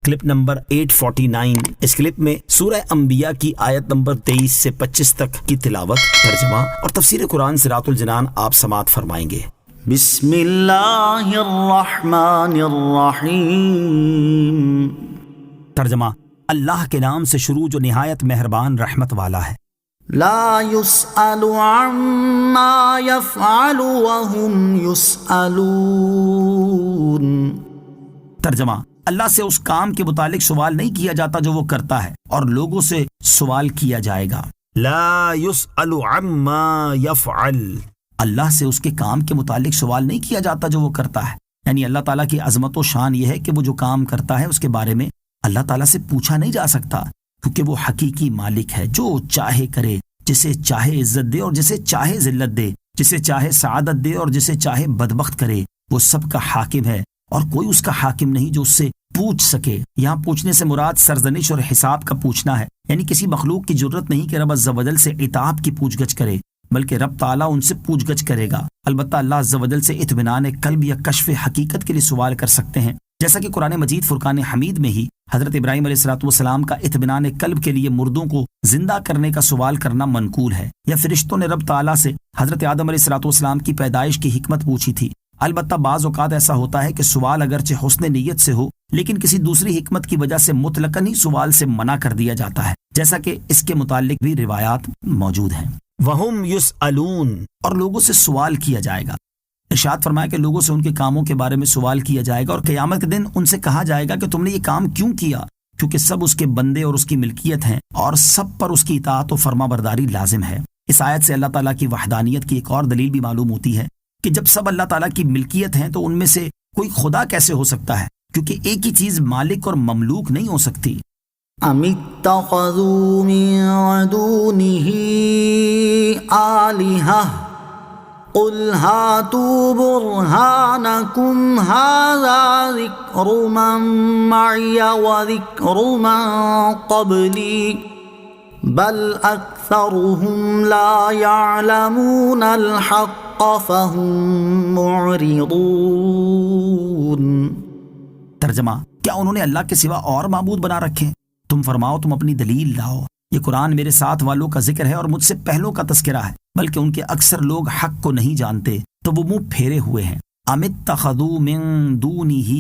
Clip number 849۔ اس clip میں سورہ انبیاء کی آیت نمبر 23 سے 25 تک کی تلاوت، ترجمہ اور تفسیر قرآن صراط الجنان آپ سماعت فرمائیں گے۔ بسم اللہ الرحمن الرحیم۔ ترجمہ: اللہ کے نام سے شروع جو نہایت مہربان رحمت والا ہے۔ لا يسأل عما يفعل وهم يسألون۔ ترجمہ: اللہ سے اس کام کے متعلق سوال نہیں کیا جاتا جو وہ کرتا ہے، اور لوگوں سے سوال کیا جائے گا۔ لا يسأل عما يفعل، اللہ سے اس کے کام کے متعلق سوال نہیں کیا جاتا جو وہ کرتا ہے، یعنی اللہ تعالیٰ کی عظمت و شان یہ ہے کہ وہ جو کام کرتا ہے اس کے بارے میں اللہ تعالیٰ سے پوچھا نہیں جا سکتا، کیونکہ وہ حقیقی مالک ہے، جو چاہے کرے، جسے چاہے عزت دے اور جسے چاہے ذلت دے، جسے چاہے سعادت دے اور جسے چاہے بدبخت کرے، وہ سب کا حاکم ہے اور کوئی اس کا حاکم نہیں جو اس سے پوچھ سکے۔ یہاں پوچھنے سے مراد سرزنش اور حساب کا پوچھنا ہے، یعنی کسی مخلوق کی جرت نہیں کہ رب عز و جل سے عتاب کی پوچھ گچھ کرے، بلکہ رب تعالیٰ ان سے پوچھ گچھ کرے گا۔ البتہ اللہ عز و جل سے اطمینان قلب یا کشف حقیقت کے لیے سوال کر سکتے ہیں، جیسا کہ قرآن مجید فرقان حمید میں ہی حضرت ابراہیم علیہ السلام کا اطمینان قلب کے لیے مردوں کو زندہ کرنے کا سوال کرنا منقول ہے، یا فرشتوں نے رب تعالیٰ سے حضرت آدم علیہ السلام کی پیدائش کی حکمت پوچھی تھی۔ البتہ بعض اوقات ایسا ہوتا ہے کہ سوال اگرچہ حسن نیت سے ہو، لیکن کسی دوسری حکمت کی وجہ سے مطلقاً ہی سوال سے منع کر دیا جاتا ہے، جیسا کہ اس کے متعلق بھی روایات موجود ہیں۔ وَهُمْ يُسْأَلُونَ، اور لوگوں سے سوال کیا جائے گا۔ ارشاد فرمایا کہ لوگوں سے ان کے کاموں کے بارے میں سوال کیا جائے گا، اور قیامت کے دن ان سے کہا جائے گا کہ تم نے یہ کام کیوں کیا، کیونکہ سب اس کے بندے اور اس کی ملکیت ہیں، اور سب پر اس کی اطاعت و فرما برداری لازم ہے۔ اس آیت سے اللہ تعالیٰ کی وحدانیت کی ایک اور دلیل بھی معلوم ہوتی ہے کہ جب سب اللہ تعالیٰ کی ملکیت ہیں تو ان میں سے کوئی خدا کیسے ہو سکتا ہے، کیونکہ ایک ہی چیز مالک اور مملوک نہیں ہو سکتی۔ ام اتخذوا من دونه آلہہ قل هاتوا برهانكم هذا ذکر من معی وذکر من قبلی بل اکثرهم لا يعلمون الحق فهم معرضون۔ ترجمہ: کیا انہوں نے اللہ کے سوا اور معبود بنا رکھے؟ تم فرماؤ تم اپنی دلیل لاؤ، یہ قرآن میرے ساتھ والوں کا ذکر ہے اور مجھ سے پہلوں کا تذکرہ ہے، بلکہ ان کے اکثر لوگ حق کو نہیں جانتے تو وہ منہ پھیرے ہوئے ہیں۔ ام اتخذوا من دونہ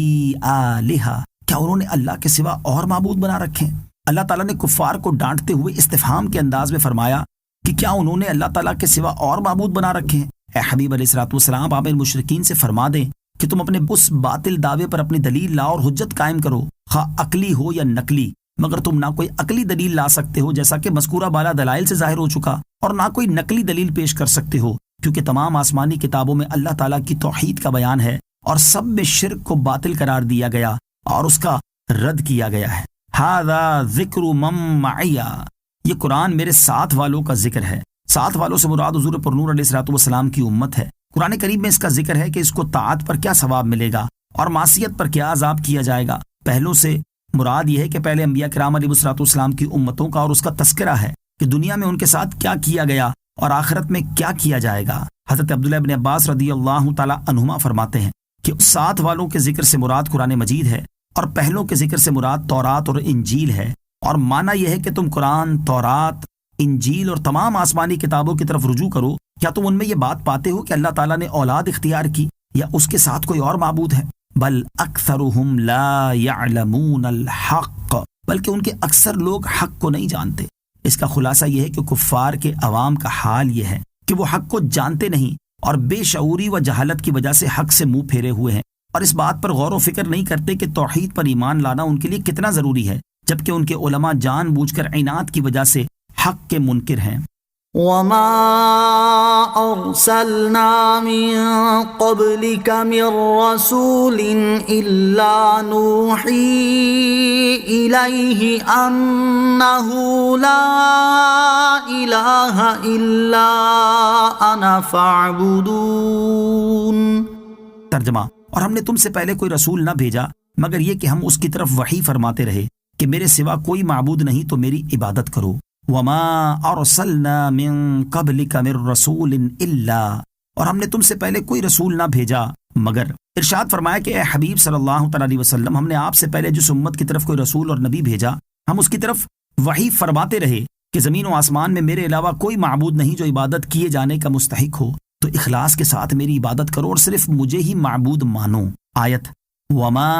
آلہہ، کیا انہوں نے اللہ کے سوا اور معبود بنا رکھے؟ اللہ تعالیٰ نے کفار کو ڈانٹتے ہوئے استفہام کے انداز میں فرمایا کہ کیا انہوں نے اللہ تعالیٰ کے سوا اور معبود بنا رکھے ہیں؟ اے حبیب علیہ السلام، آپ مشرکین سے فرما دیں کہ تم اپنے اس باطل دعوے پر اپنی دلیل لاؤ اور حجت قائم کرو، خواہ عقلی ہو یا نقلی، مگر تم نہ کوئی عقلی دلیل لا سکتے ہو جیسا کہ مذکورہ بالا دلائل سے ظاہر ہو چکا، اور نہ کوئی نقلی دلیل پیش کر سکتے ہو، کیونکہ تمام آسمانی کتابوں میں اللہ تعالیٰ کی توحید کا بیان ہے، اور سب میں شرک کو باطل قرار دیا گیا اور اس کا رد کیا گیا ہے۔ ھذا ذکر من معی، یہ قرآن میرے ساتھ والوں کا ذکر ہے۔ ساتھ والوں سے مراد حضور پرنور علیہ السلام کی امت ہے۔ قرآن کریم میں اس کا ذکر ہے کہ اس کو طاعت پر کیا ثواب ملے گا اور معصیت پر کیا عذاب کیا جائے گا۔ پہلوں سے مراد یہ ہے کہ پہلے انبیاء کرام علیہ السلام کی امتوں کا اور اس کا تذکرہ ہے کہ دنیا میں ان کے ساتھ کیا کیا گیا اور آخرت میں کیا کیا جائے گا۔ حضرت عبداللہ ابن عباس رضی اللہ تعالی عنہما فرماتے ہیں کہ ساتھ والوں کے ذکر سے مراد قرآن مجید ہے، اور پہلوں کے ذکر سے مراد تورات اور انجیل ہے، اور معنی یہ ہے کہ تم قرآن، تورات، انجیل اور تمام آسمانی کتابوں کی طرف رجوع کرو۔ کیا تم ان میں یہ بات پاتے ہو کہ اللہ تعالیٰ نے اولاد اختیار کی یا اس کے ساتھ کوئی اور معبود ہے؟ بل اکثرهم لا يعلمون الحق، بلکہ ان کے اکثر لوگ حق کو نہیں جانتے۔ اس کا خلاصہ یہ ہے کہ کفار کے عوام کا حال یہ ہے کہ وہ حق کو جانتے نہیں اور بے شعوری و جہالت کی وجہ سے حق سے منہ پھیرے ہوئے ہیں، اور اس بات پر غور و فکر نہیں کرتے کہ توحید پر ایمان لانا ان کے لیے کتنا ضروری ہے، جبکہ ان کے علماء جان بوجھ کر عناد کی وجہ سے حق کے منکر ہیں۔ وما ارسلنا من قبلك من رسول الا نوحی الیہ انہ لا الہ الا انا فاعبدون۔ ترجمہ: اور ہم نے تم سے پہلے کوئی رسول نہ بھیجا مگر یہ کہ ہم اس کی طرف وحی فرماتے رہے کہ میرے سوا کوئی معبود نہیں تو میری عبادت کرو۔ وما ارسلنا من قبلك من رسول الا، اور ہم نے تم سے پہلے کوئی رسول نہ بھیجا مگر ارشاد فرمایا کہ اے حبیب صلی اللہ تعالی علیہ وسلم، ہم نے آپ سے پہلے جس امت کی طرف کوئی رسول اور نبی بھیجا، ہم اس کی طرف وحی فرماتے رہے کہ زمین و آسمان میں میرے علاوہ کوئی معبود نہیں جو عبادت کیے جانے کا مستحق ہو، تو اخلاص کے ساتھ میری عبادت کرو اور صرف مجھے ہی معبود مانو۔ آیت وما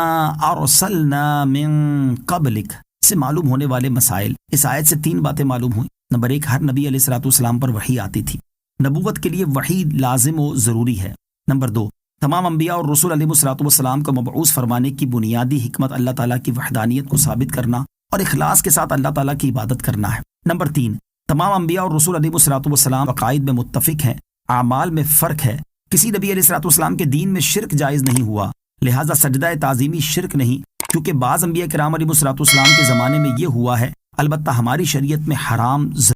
ارسلنا من قبلک سے معلوم ہونے والے مسائل۔ اس آیت سے 3 باتیں معلوم ہوئیں۔ نمبر 1، ہر نبی علیہ الصلوۃ والسلام پر وحی آتی تھی، نبوت کے لیے وحی لازم و ضروری ہے۔ نمبر 2، تمام انبیاء اور رسول علیہ الصلوۃ والسلام کو مبعوث فرمانے کی بنیادی حکمت اللہ تعالیٰ کی وحدانیت کو ثابت کرنا اور اخلاص کے ساتھ اللہ تعالیٰ کی عبادت کرنا ہے۔ نمبر 3، تمام انبیاء اور رسول علیہ الصلوۃ والسلام عقائد میں متفق ہیں، اعمال میں فرق ہے۔ کسی نبی علیہ الصلوۃ والسلام کے دین میں شرک جائز نہیں ہوا، لہٰذا سجدہ تعظیمی شرک نہیں، کیونکہ بعض انبیاء کرام علیہ الصلوۃ والسلام کے زمانے میں یہ ہوا ہے، البتہ ہماری شریعت میں حرام